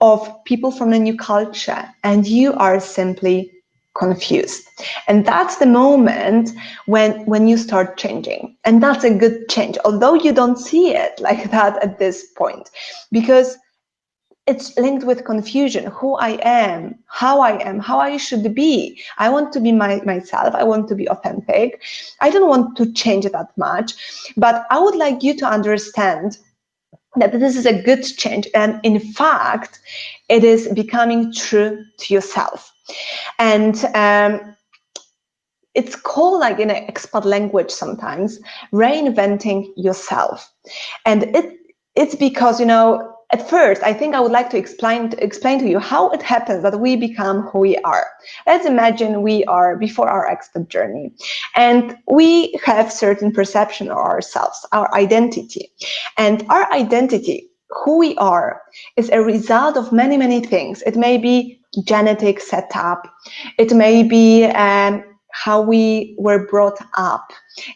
of people from a new culture, and you are simply confused. And that's the moment when you start changing. And that's a good change, although you don't see it like that at this point, because it's linked with confusion. Who I am, how I should be. I want to be myself. I want to be authentic. I don't want to change that much, but I would like you to understand that this is a good change. And in fact, it is becoming true to yourself. And it's called, like in an expat language sometimes, reinventing yourself. And it's because, at first, I think I would like to explain to you how it happens that we become who we are. Let's imagine we are before our expat journey, and we have certain perception of ourselves, our identity. And our identity, who we are, is a result of many, many things. It may be genetic setup. It may be how we were brought up.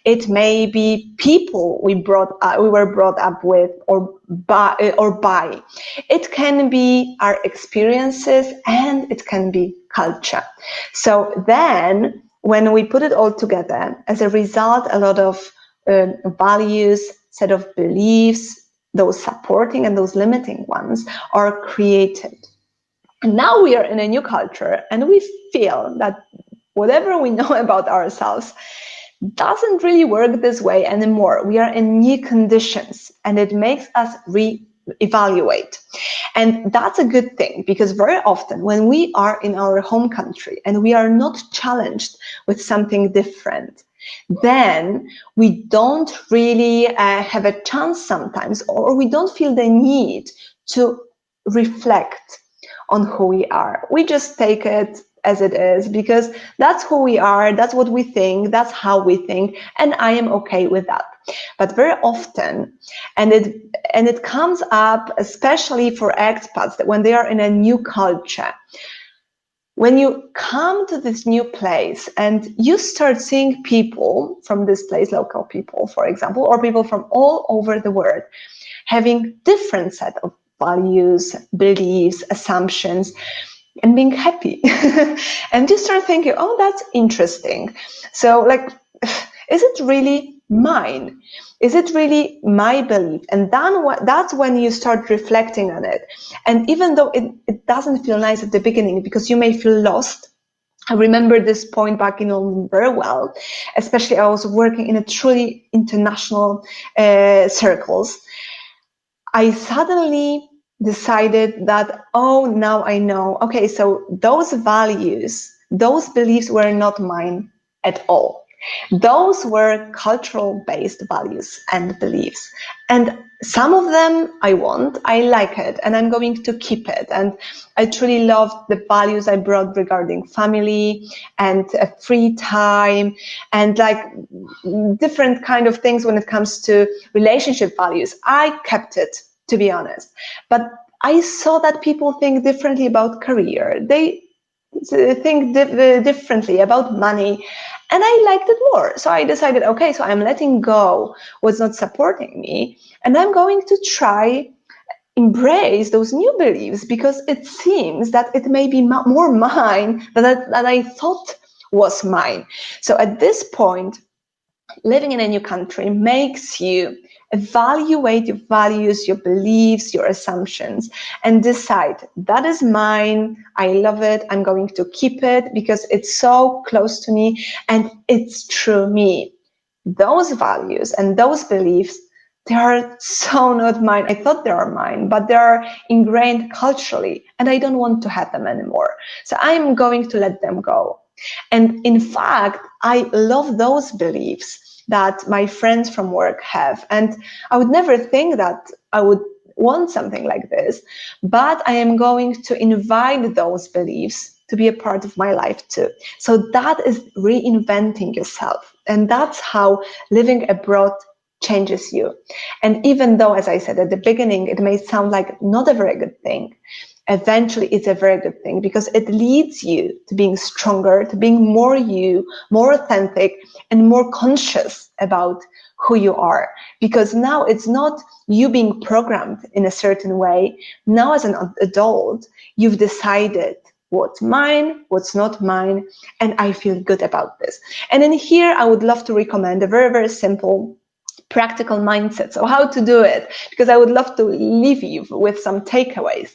It may be people we were brought up with or by. It can be our experiences, and it can be culture. So then, when we put it all together, as a result, a lot of values, set of beliefs, those supporting and those limiting ones, are created. And now we are in a new culture, and we feel that whatever we know about ourselves doesn't really work this way anymore. We are in new conditions, and it makes us re-evaluate. And that's a good thing, because very often when we are in our home country and we are not challenged with something different, then we don't really have a chance sometimes, or we don't feel the need to reflect on who we are. We just take it as it is, because that's who we are, that's what we think, that's how we think, and I am okay with that. But very often, and it comes up especially for expats, that when they are in a new culture, when you come to this new place and you start seeing people from this place, local people, for example, or people from all over the world, having different set of values, beliefs, assumptions, and being happy. And you start thinking, oh, that's interesting. So, like, is it really mine? Is it really my belief? And then that's when you start reflecting on it. And even though it doesn't feel nice at the beginning, because you may feel lost, I remember this point back in London very well, especially I was working in a truly international circles. I suddenly decided that, oh, now I know, okay, so those values, those beliefs were not mine at all. Those were cultural-based values and beliefs. And some of them I like it, and I'm going to keep it. And I truly love the values I brought regarding family and free time and like different kind of things when it comes to relationship values. I kept it, to be honest. But I saw that people think differently about career. They think differently about money. And I liked it more. So I decided, okay, so I'm letting go what's not supporting me. And I'm going to try embrace those new beliefs, because it seems that it may be more mine than I thought was mine. So at this point, living in a new country makes you evaluate your values, your beliefs, your assumptions, and decide, that is mine, I love it, I'm going to keep it because it's so close to me and it's true me. Those values and those beliefs, they are so not mine. I thought they are mine, but they are ingrained culturally, and I don't want to have them anymore. So I'm going to let them go. And in fact, I love those beliefs that my friends from work have. And I would never think that I would want something like this, but I am going to invite those beliefs to be a part of my life too. So that is reinventing yourself. And that's how living abroad changes you. And even though, as I said at the beginning, it may sound like not a very good thing, eventually it's a very good thing, because it leads you to being stronger, to being more you, more authentic, and more conscious about who you are. Because now it's not you being programmed in a certain way. Now as an adult, you've decided what's mine, what's not mine, and I feel good about this. And in here, I would love to recommend a very, very simple practical mindset. So how to do it, because I would love to leave you with some takeaways.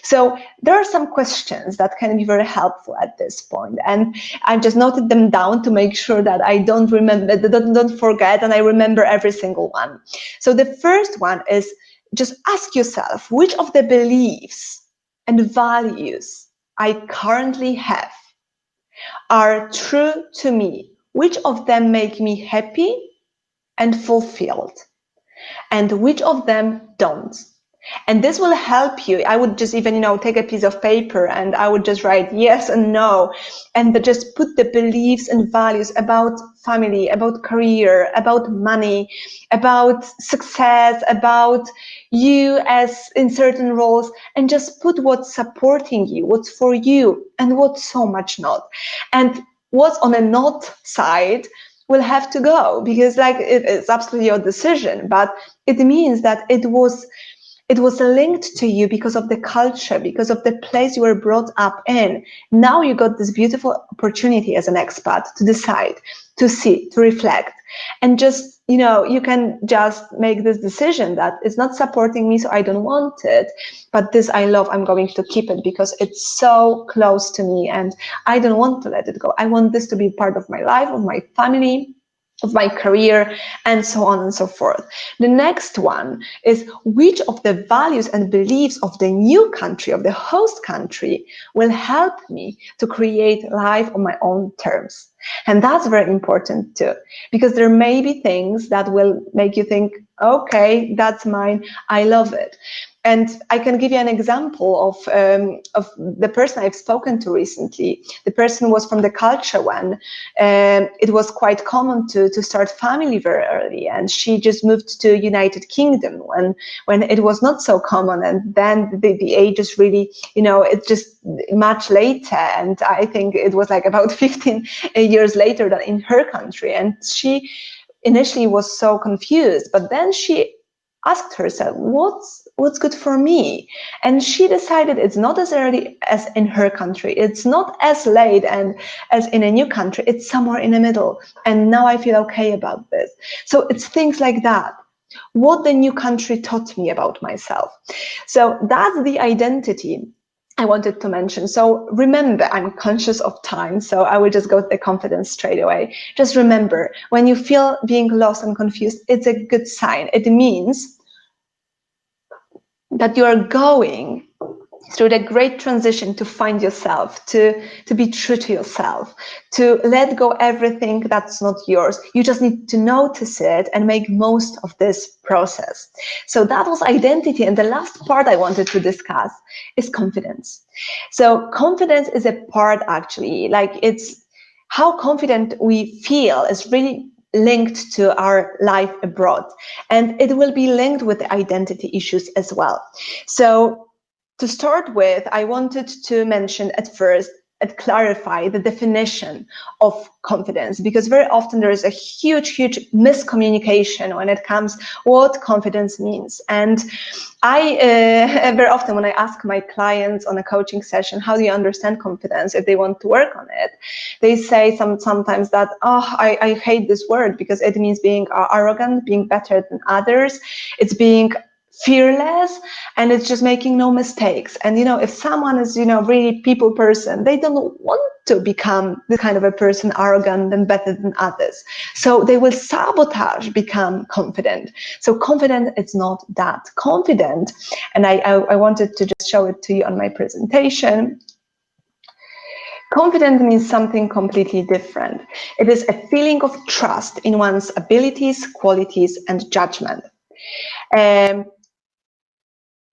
So there are some questions that can be very helpful at this point, and I've just noted them down to make sure that I don't forget, and I remember every single one. So the first one is, just ask yourself, which of the beliefs and values I currently have are true to me? Which of them make me happy and fulfilled, and which of them don't? And this will help you. I would just even, take a piece of paper and I would just write yes and no, and just put the beliefs and values about family, about career, about money, about success, about you as in certain roles, and just put what's supporting you, what's for you, and what's so much not. And what's on a not side will have to go, because it's absolutely your decision, but it means that it was linked to you because of the culture, because of the place you were brought up in. Now you got this beautiful opportunity as an expat to decide, to see, to reflect, and just, you can just make this decision that it's not supporting me, so I don't want it, but this I love, I'm going to keep it because it's so close to me and I don't want to let it go. I want this to be part of my life, of my family, of my career, and so on and so forth. The next one is, which of the values and beliefs of the new country, of the host country, will help me to create life on my own terms? And that's very important too, because there may be things that will make you think, okay, that's mine, I love it. And I can give you an example of the person I've spoken to recently. The person was from the culture when it was quite common to start family very early, and she just moved to United Kingdom when it was not so common, and then the age is really, it's just much later, and I think it was like about 15 years later than in her country, and she initially was so confused, but then she asked herself, what's good for me? And she decided it's not as early as in her country, it's not as late and as in a new country, it's somewhere in the middle, and now I feel okay about this. So it's things like that, what the new country taught me about myself. So that's the identity I wanted to mention. So remember, I'm conscious of time, so I will just go to the confidence straight away. Just remember, when you feel being lost and confused, it's a good sign. It means that you are going through the great transition to find yourself, to be true to yourself, to let go everything that's not yours. You just need to notice it and make most of this process. So that was identity. And the last part I wanted to discuss is confidence. So confidence is a part, actually, it's how confident we feel is really linked to our life abroad, and it will be linked with the identity issues as well. So to start with, I wanted to mention at first and clarify the definition of confidence, because very often there is a huge miscommunication when it comes what confidence means. And I very often, when I ask my clients on a coaching session, how do you understand confidence if they want to work on it, they say sometimes that, I hate this word because it means being arrogant, being better than others, it's being fearless, and it's just making no mistakes. And if someone is really people person, they don't want to become this kind of a person, arrogant and better than others, so they will sabotage become confident. So confident, it's not that confident. And I wanted to just show it to you on my presentation. Confident means something completely different. It is a feeling of trust in one's abilities, qualities, and judgment.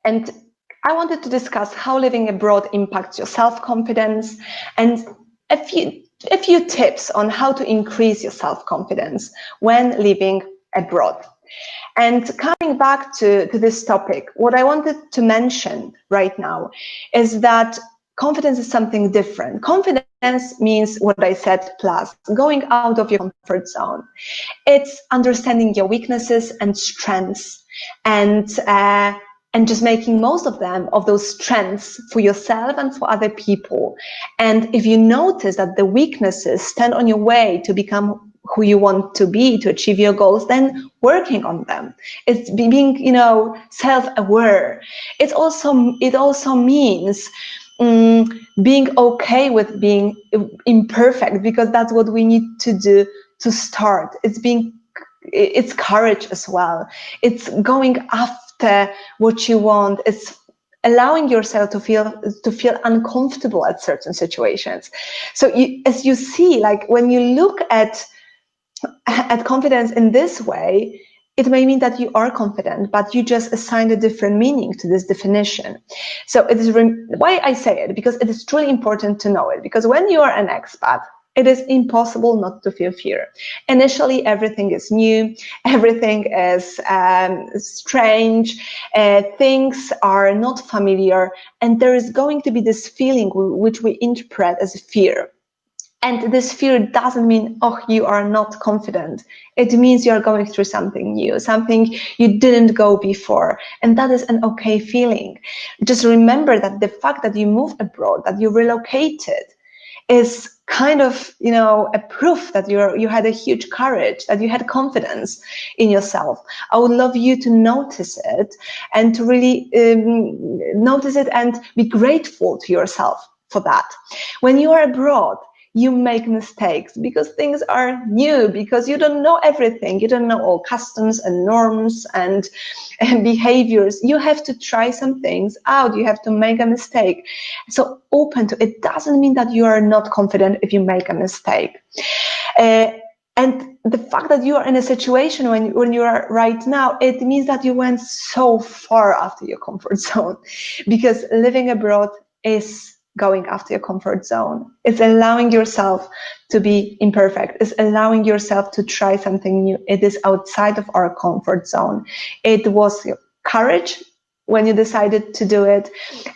And I wanted to discuss how living abroad impacts your self-confidence and a few tips on how to increase your self-confidence when living abroad. And coming back to this topic, what I wanted to mention right now is that confidence is something different. Confidence means what I said, plus going out of your comfort zone. It's understanding your weaknesses and strengths, and just making most of them, of those strengths, for yourself and for other people. And if you notice that the weaknesses stand on your way to become who you want to be, to achieve your goals, then working on them. It's being, self-aware. It also means being okay with being imperfect, because that's what we need to do to start. It's courage as well. It's going after what you want. It's allowing yourself to feel uncomfortable at certain situations. So as you see, like when you look at confidence in this way, it may mean that you are confident, but you just assigned a different meaning to this definition. So it is why I say it, because it is truly important to know it, because when you are an expat, it is impossible not to feel fear. Initially, everything is new, everything is strange, things are not familiar, and there is going to be this feeling which we interpret as fear. And this fear doesn't mean, oh, you are not confident. It means you're going through something new, something you didn't go before. And that is an okay feeling. Just remember that the fact that you moved abroad, that you relocated, is kind of, a proof that you had a huge courage, that you had confidence in yourself. I would love you to notice it and to really notice it and be grateful to yourself for that. When you are abroad, you make mistakes because things are new, because you don't know everything. You don't know all customs and norms and behaviors. You have to try some things out. You have to make a mistake. So open to it. Doesn't mean that you are not confident if you make a mistake. And the fact that you are in a situation when you are right now, it means that you went so far after your comfort zone, because living abroad is going after your comfort zone. It's allowing yourself to be imperfect. It's allowing yourself to try something new. It is outside of our comfort zone. It was your courage when you decided to do it,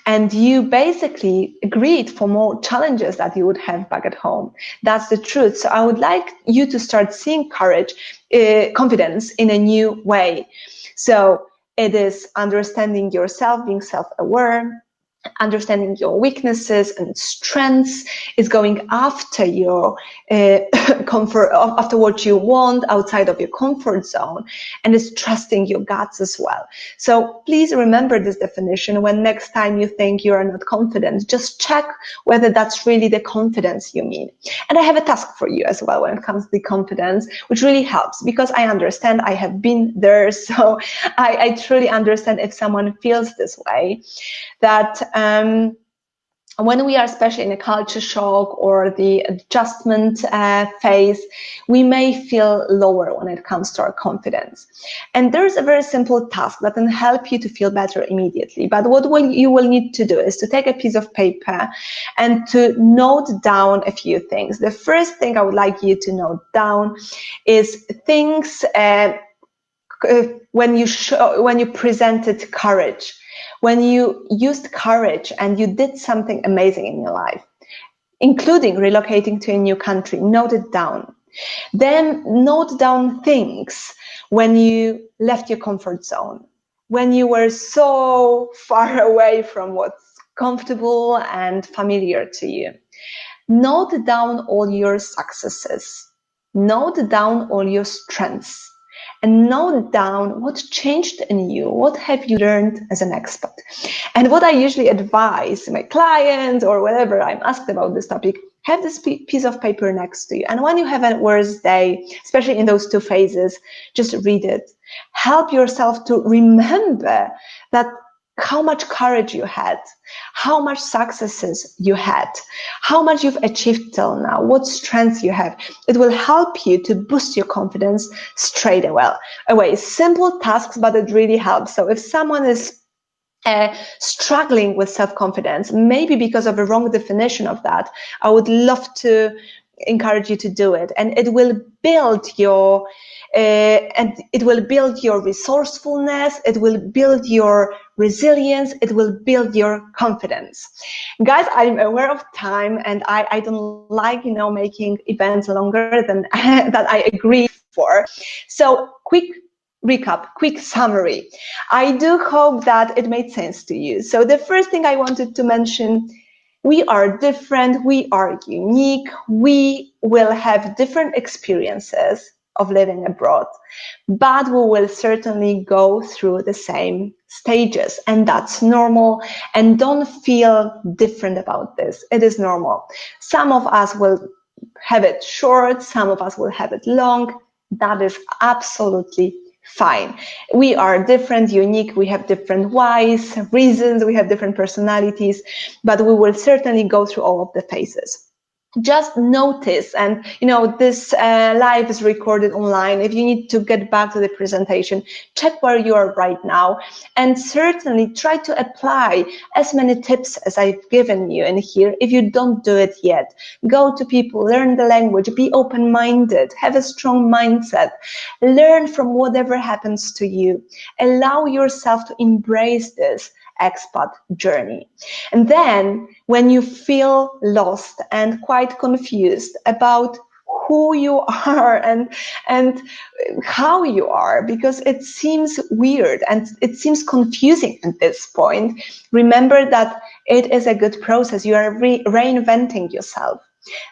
and you basically agreed for more challenges that you would have back at home. That's the truth. So I would like you to start seeing confidence in a new way. So it is understanding yourself, being self-aware, understanding your weaknesses and strengths, is going after your comfort, after what you want outside of your comfort zone, and is trusting your guts as well. So please remember this definition when next time you think you are not confident. Just check whether that's really the confidence you mean. And I have a task for you as well when it comes to the confidence, which really helps, because I understand, I have been there, so I truly understand if someone feels this way, that when we are especially in a culture shock or the adjustment phase, we may feel lower when it comes to our confidence. And there's a very simple task that can help you to feel better immediately. But what you will need to do is to take a piece of paper and to note down a few things. The first thing I would like you to note down is things when you presented courage. When you used courage and you did something amazing in your life, including relocating to a new country, note it down. Then note down things when you left your comfort zone, when you were so far away from what's comfortable and familiar to you. Note down all your successes. Note down all your strengths. And note down what changed in you. What have you learned as an expat? And what I usually advise my clients, or whatever I'm asked about this topic, have this piece of paper next to you. And when you have a worst day, especially in those two phases, just read it. Help yourself to remember that how much courage you had, how much successes you had, how much you've achieved till now, what strengths you have. It will help you to boost your confidence straight away. Simple tasks, but it really helps. So if someone is struggling with self-confidence, maybe because of a wrong definition of that, I would love to encourage you to do it, and it will build your resourcefulness, it will build your resilience, it will build your confidence. Guys, I'm aware of time, and I don't like, you know, making events longer than that I agree for. So quick recap, quick summary. I do hope that it made sense to you. So the first thing I wanted to mention, we are different, we are unique, we will have different experiences of living abroad, but we will certainly go through the same stages, and that's normal. And don't feel different about this. It is normal. Some of us will have it short, some of us will have it long. That is absolutely fine. We are different, unique, we have different whys, reasons, we have different personalities, but we will certainly go through all of the phases. Just notice, and you know, this live is recorded online. If you need to get back to the presentation, check where you are right now, and certainly try to apply as many tips as I've given you in here. If you don't do it yet, go to people, learn the language, be open-minded, have a strong mindset, learn from whatever happens to you, allow yourself to embrace this expat journey. And then when you feel lost and quite confused about who you are and how you are, because it seems weird and it seems confusing at this point, remember that it is a good process. You are reinventing yourself.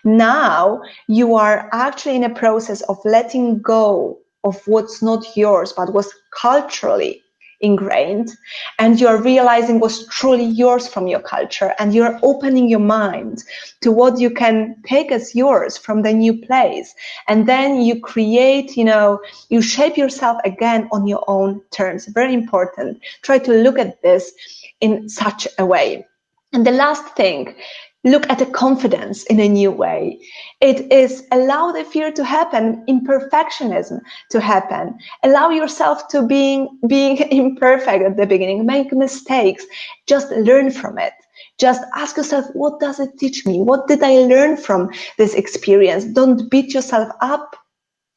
Now you are actually in a process of letting go of what's not yours, but was culturally ingrained, and you're realizing what's truly yours from your culture, and you're opening your mind to what you can take as yours from the new place. And then you create, you know, you shape yourself again on your own terms. Very important. Try to look at this in such a way. And the last thing, look at the confidence in a new way. It is allow the fear to happen, imperfectionism to happen. Allow yourself to being imperfect at the beginning, make mistakes, just learn from it. Just ask yourself, what does it teach me? What did I learn from this experience? Don't beat yourself up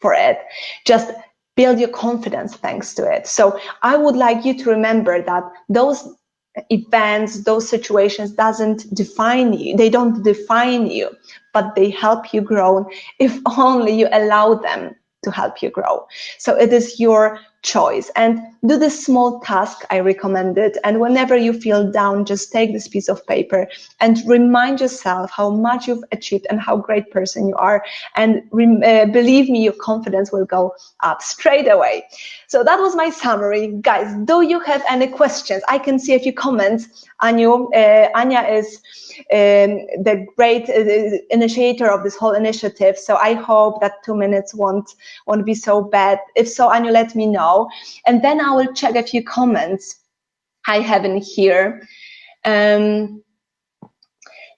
for it. Just build your confidence thanks to it. So I would like you to remember that those events, those situations doesn't define you. They don't define you, but they help you grow if only you allow them to help you grow. So it is your choice, and do this small task I recommended. And whenever you feel down, just take this piece of paper and remind yourself how much you've achieved and how great person you are. And believe me, your confidence will go up straight away. So that was my summary. Guys, do you have any questions? I can see a few comments. Anya is the great initiator of this whole initiative. So I hope that 2 minutes won't be so bad. If so, Anya, let me know. And then I will check a few comments I have in here.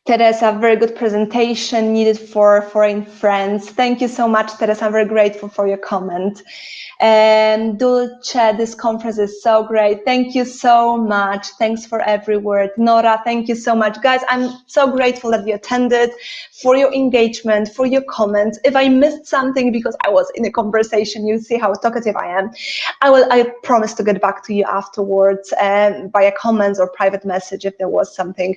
Teresa, very good presentation needed for foreign friends. Thank you so much, Teresa. I'm very grateful for your comment. And Dulce, this conference is so great. Thank you so much. Thanks for every word. Nora, thank you so much. Guys, I'm so grateful that you attended, for your engagement, for your comments. If I missed something because I was in a conversation, you see how talkative I am. I promise to get back to you afterwards via comments or private message if there was something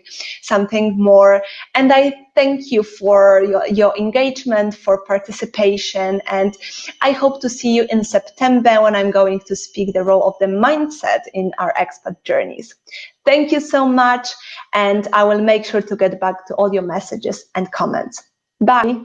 more. And I thank you for your engagement, for participation, and I hope to see you in September when I'm going to speak the role of the mindset in our expat journeys. Thank you so much, and I will make sure to get back to all your messages and comments. Bye.